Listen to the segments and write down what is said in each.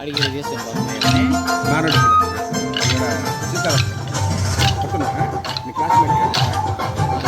అడిగి చేస్తాను బాగున్నాయని మారోడి సీతారాం మీ క్లాస్మేట్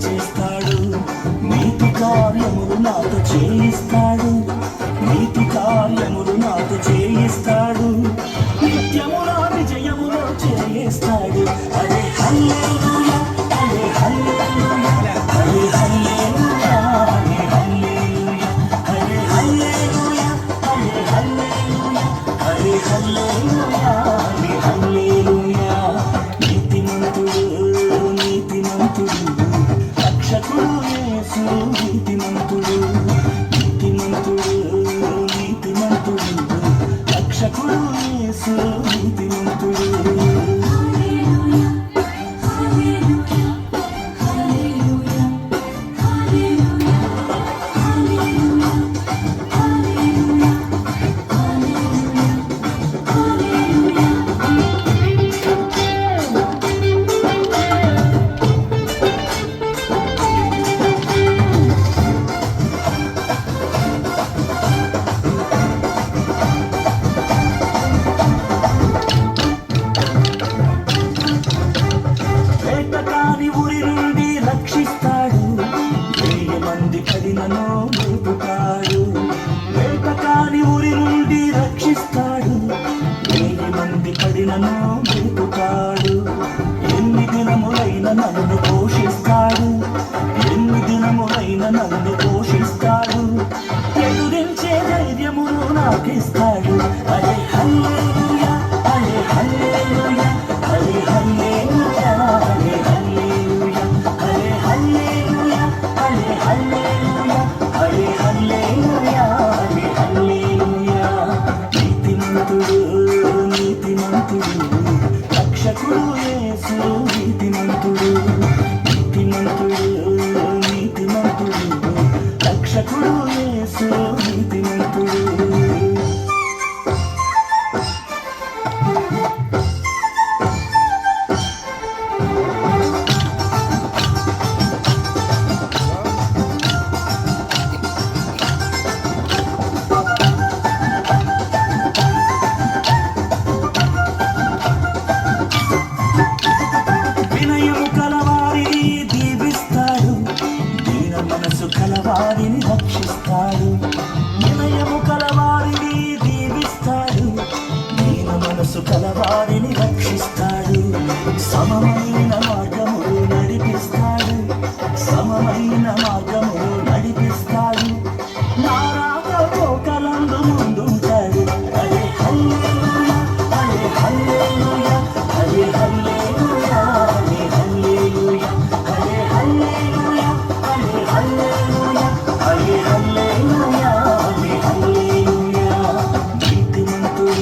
చేస్తాడు నీతి కార్యములు నాతో చేయిస్తాడు నీతి కార్యములు నాతో చేయిస్తాడు నిత్యము నా విజయములో చేయిస్తాడు అదే హల్లెలూయా అదే హల్లెలూయా అదే హల్లెలూయా అదే హల్లెలూయా అదే హల్లెలూయా అదే హల్లెలూయా అదే హల్లెలూయా నీతిమంతుడు నీతిమంతుడు రక్షకుడు యేసు నీతిమంతుడు నీతిమంతుడు నీతిమంతుడు రక్షకుడు యేసు నీతిమంతుడు వేటకాని ఊరి నుండి రక్షిస్తాడు వేయి మంది పడినను లేపుతాడు ఎన్ని దినములైన నన్ను పోషిస్తాడు ఎన్ని దినములైన నన్ను పోషిస్తాడు ఎదురించే ధైర్యమును నాకిస్తాడు అదే హల్లెలూయా అదే హల్లెలూయా అదే హల్లెలూయా అదే హల్లెలూయా అదే హల్లెలూయా అదే హల్లెలూయా అదే హల్లెలూయా అదే హల్లెలూయా నీతిమంతుడు నీతిమంతుడు రక్షకుడు యేసు నీతిమంతుడు నీతిమంతుడు నీతిమంతుడు రక్షకుడు యేసు నీతిమంతుడు కలవారిని రక్షిస్తాడు వినయము కలవారిని దీవిస్తాడు దీన మనసు కలవారిని రక్షిస్తాడు సమమైన మార్గములు నడిపిస్తాడు సమమైన మార్గములు నడిపిస్తాడు నారాతో కలందు ముందుంటాడు అదే హల్లెలూయా అదే హల్లెలూయా అదే హల్లెలూయా అదే హల్లెలూయా అదే హల్లెలూయా అదే హల్లెలూయా అదే హల్లెలూయా అదే హల్లెలూయా నీతిమంతుడు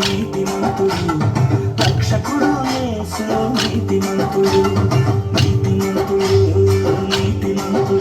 నీతిమంతుడు రక్షకుడు యేసు నీతిమంతుడు నీతిమంతుడు నీతిమంతుడు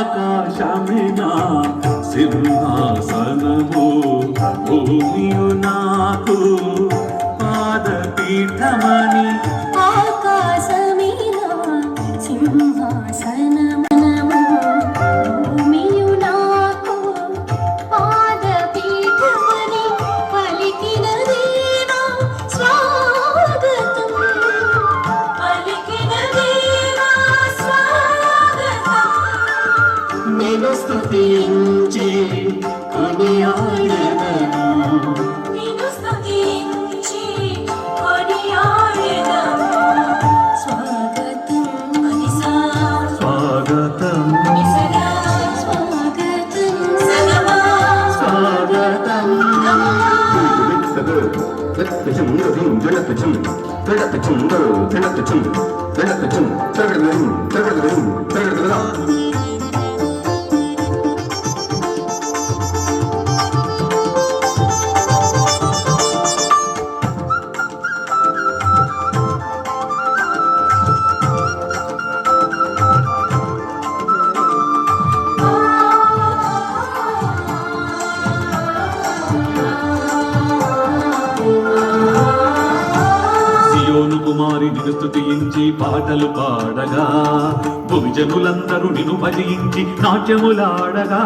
ఆకాశమినా సింహాసనము భూమియు నాకు పాదపీఠమని ఆకాశమీనా సింహాసనము భూమియు నాకు పాదపీఠమని పలికిన దేవా స్వాగతం పలికిన దేవా స్వాగతం నేను స్తుతించి కొనియాడెదను నిన్ను స్తుతించి కొనియాడెదను స్వాగతం అనిసా స్వాగతం నిసగా స్వాగతం సగమా స్వాగతం సియోను కుమారి నిన్ను స్తుతించి పాటలు పాడగా భువిజనులందరూ నిన్ను భజించి నాట్యములాడగా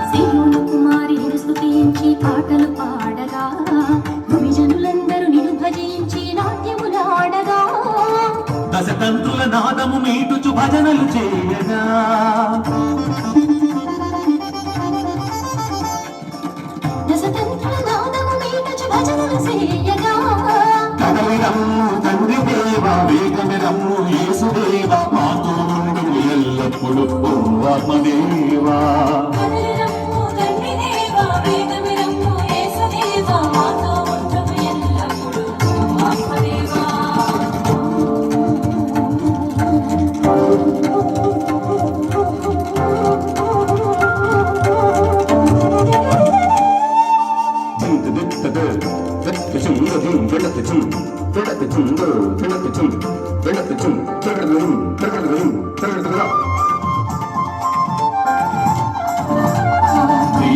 సియోను కుమారి నిన్ను స్తుతించి పాటలు పాడగా భూమిజనులందరూ నిన్ను భజించి నాట్యములాడగా దశతంతుల నాదము మీటుచు భజనలు చేయగా దశతంతుల నాదము మీటుచు భజనలు చేయగా కదలిరమ్ము తండ్రి దేవ వేగమిరమ్ము యేసుదేవ మాతో నుండి ఎల్లప్పుడు ఓ ఆత్మదేవా కదలిరమ్ము తండ్రి దేవా వేగమిరమ్ము యేసుదేవా మాతో ఉండుము ఎల్లప్పుడు ఆత్మదేవా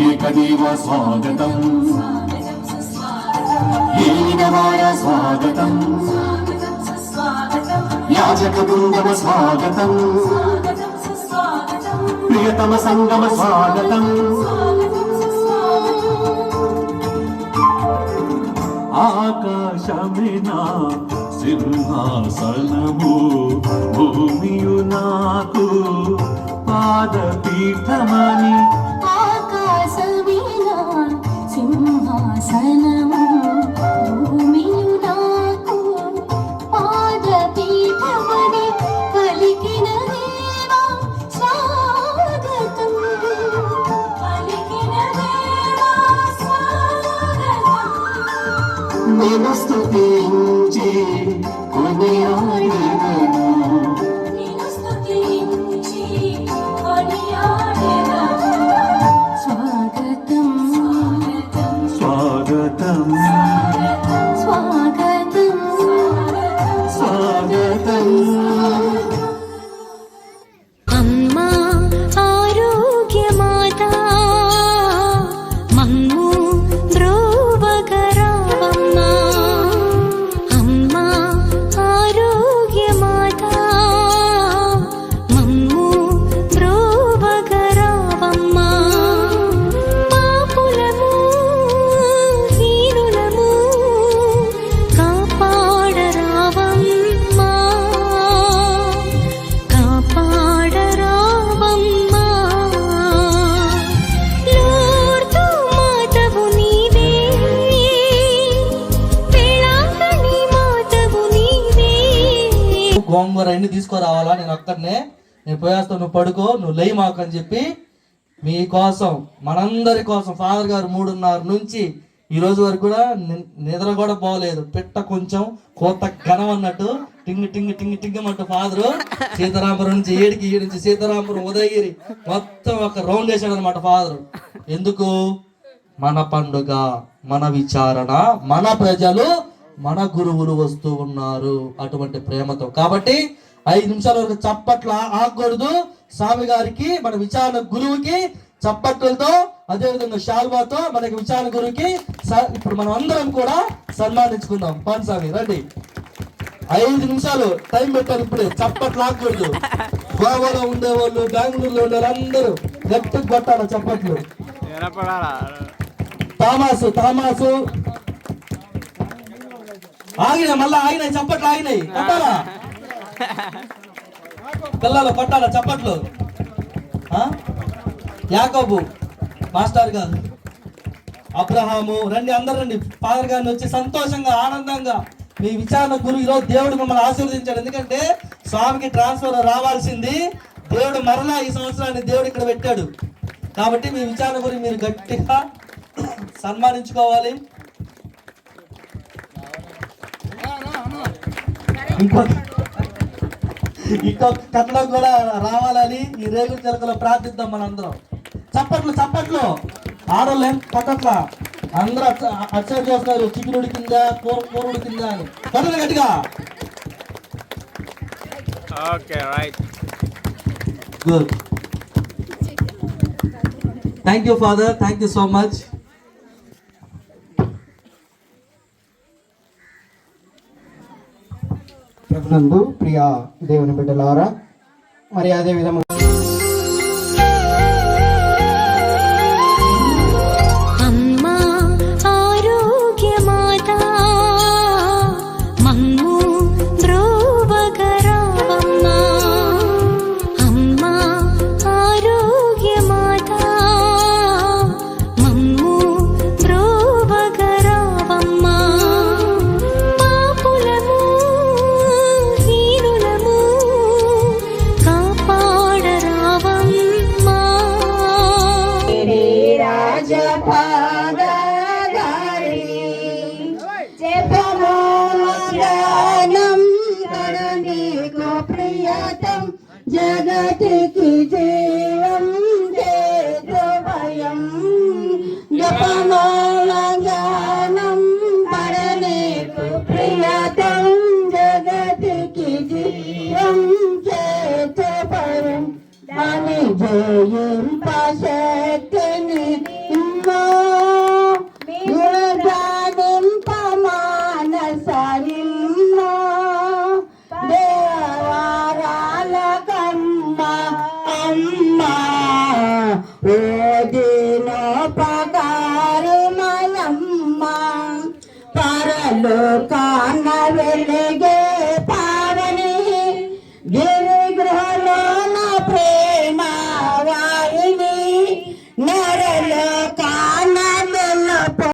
ఏకదేవ స్వాగతం స్వాగతం సుస్వాగతం ఏకదేవాయ స్వాగతం స్వాగతం సుస్వాగతం యాజక బృందమ స్వాగతం స్వాగతం సుస్వాగతం ప్రియతమ సంగమ స్వాగతం స్వాగతం సుస్వాగతం ఆకాశమినా సింహాసనము భూమియు నాకు పాదపీఠమని ఆకాశమీనా సింహాసనము భూమియు నాకు పాదపీఠమని పలికిన దేవా స్వాగతం పలికిన దేవా స్వాగతం నేను స్తుతించి కొనియాడెదను నిన్ను స్తుతించి కొనియాడెదను స్వాగతం స్వాగతం స్వాగతం స్వాగతం అమ్మా ఆరోగ్యమాత మమ్ము బ్రోవగరావమ్మా అమ్మా ఆరోగ్యమాత మమ్ము బ్రోవగరావమ్మా పాపులము హీనులము కాపాడరావమ్మా మరి అన్ని తీసుకురావాలా, నేను ఒక్కడనే, నేను పోయేస్తాను, నువ్వు పడుకో, నువ్వు లేయి మాకు అని చెప్పి మీకోసం, మనందరి కోసం ఫాదర్ గారు 3:30 నుంచి ఈ రోజు వరకు కూడా నిద్ర కూడా పోలేదు. పిట్ట కొంచెం కోత ఘనం అన్నట్టు టింగ్ టింగ్ టింగ్ టింగ్ అంటూ ఫాదరు సీతారాంపురం నుంచి ఏడికి, ఈ నుంచి సీతారాంపురం, ఉదయగిరి మొత్తం ఒక రౌండ్ వేసాడు అనమాట ఫాదరు. ఎందుకు? మన పండుగ, మన విచారణ, మన ప్రజలు, మన గురువులు వస్తూ ఉన్నారు అటువంటి ప్రేమతో. కాబట్టి 5 నిమిషాల వరకు చప్పట్లు ఆగకూడదు. స్వామి గారికి, మన విచారణ గురువుకి చప్పట్లతో, అదేవిధంగా శాల్వాతో మనకి విచారణ గురువుకి ఇప్పుడు మనం అందరం కూడా సన్మానించుకుందాం. పాన్ స్వామి రండి. 5 నిమిషాలు టైం పెట్టారు. ఇప్పుడే చప్పట్లు ఆగకూడదు. గోవాలో ఉండేవాళ్ళు, బెంగళూరులో ఉండే అందరూ గట్టిగా కొట్టాలి చప్పట్లు. తామాసు ఆగినాయి, మళ్ళా ఆగినాయి, చప్పట్లు ఆగినాయి. కొట్టాలా పిల్లలు, కొట్టాలా చప్పట్లు. యాకోబు మాస్టర్ గారు, అబ్రహాము రండి, అందరు రండి. ఫాదర్ గారిని వచ్చి సంతోషంగా, ఆనందంగా మీ విచారణ గురువు ఈరోజు దేవుడు మిమ్మల్ని ఆశీర్వదించాడు. ఎందుకంటే స్వామికి ట్రాన్స్ఫర్ రావాల్సింది దేవుడు మరలా ఈ సంవత్సరాన్ని దేవుడు ఇక్కడ పెట్టాడు. కాబట్టి మీ విచారణ గురించి మీరు గట్టిగా సన్మానించుకోవాలి. ఇంకో కథలో కూడా రావాలని ఈ రేగుల చిలకలో ప్రార్థిద్దాం మనందరం. చప్పట్లు ఆడోళ్ళు ఏం కొట్టట్లా, అందరూ అచ్చడి చేస్తారు. చికెన్ ఉడికిందా, కూర ఉడికిందా అని కొట్టలు గట్టిగా. Good. Thank you father, thank you so much. ప్రభునందు ప్రియ దేవుని బిడ్డలారా, మరి అదే విధంగా అమ్మా ఆరోగ్యమాతా మమ్ము బ్రోవగరావమ్మా. అమ్మా ఆరోగ్యమాతా మమ్ము బ్రోవగరావమ్మా. పాపులము హీనులము కాపాడరావమ్మా. ప్రియతం జగతికి జీవం భయం జపమాల జ్ఞానం పరనేకు ప్రియతం జగతికి జీవం భయం దాని జయింప శక్తిని యుగాదింప మానసరిమ్మో దేవారాల కమ్మ అమ్మ ఓ